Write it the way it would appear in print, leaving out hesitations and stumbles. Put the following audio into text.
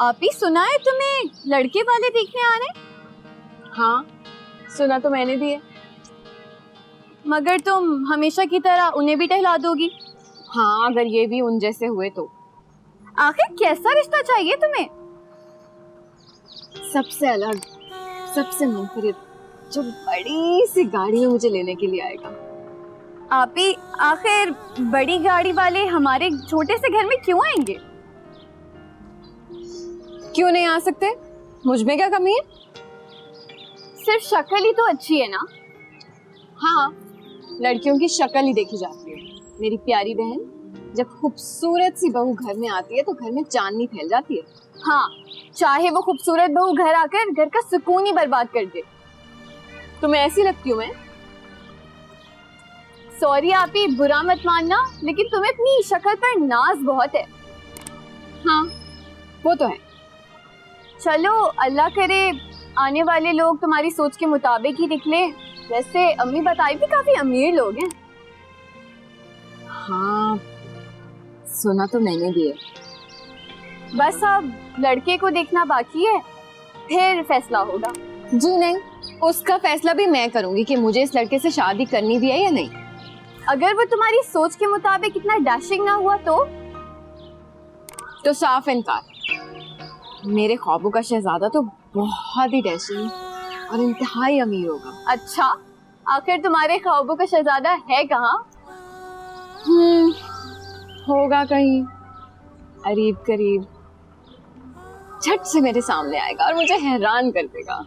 आप ही सुना है तुम्हें लड़के वाले देखने आ रहे? हाँ सुना तो मैंने भी है। मगर तुम हमेशा की तरह उन्हें भी टहला दोगी? हाँ अगर ये भी उन जैसे हुए तो। आखिर कैसा रिश्ता चाहिए तुम्हें? सबसे अलग, सबसे मुनफरिद, जो बड़ी सी गाड़ी में मुझे लेने के लिए आएगा। आप ही आखिर बड़ी गाड़ी वाले हमारे छोटे से घर में क्यों आएंगे? क्यों नहीं आ सकते? मुझ में क्या कमी है? सिर्फ शक्ल ही तो अच्छी है ना। हाँ लड़कियों की शक्ल ही देखी जाती है मेरी प्यारी बहन। जब खूबसूरत सी बहू घर में आती है तो घर में चांदनी फैल जाती है। हाँ चाहे वो खूबसूरत बहू घर आकर घर का सुकून ही बर्बाद कर दे। तुम्हें ऐसी लगती हूँ मैं? सॉरी आप ही बुरा मत मानना, लेकिन तुम्हें अपनी शक्ल पर नाज बहुत है। हाँ वो तो है। चलो अल्लाह करे आने वाले लोग तुम्हारी सोच के मुताबिक ही निकले। वैसे अम्मी बताई भी काफी अमीर लोग हैं। हाँ सुना तो मैंने भी है। बस अब लड़के को देखना बाकी है, फिर फैसला होगा। जी नहीं, उसका फैसला भी मैं करूंगी कि मुझे इस लड़के से शादी करनी भी है या नहीं। अगर वो तुम्हारी सोच के मुताबिक इतना डैशिंग ना हुआ तो साफ इनकार। मेरे ख्वाबों का शहजादा तो बहुत ही डैशिंग और इंतहाई अमीर होगा। अच्छा आखिर तुम्हारे ख्वाबों का शहजादा है कहाँ? होगा कहीं करीब करीब, झट से मेरे सामने आएगा और मुझे हैरान कर देगा।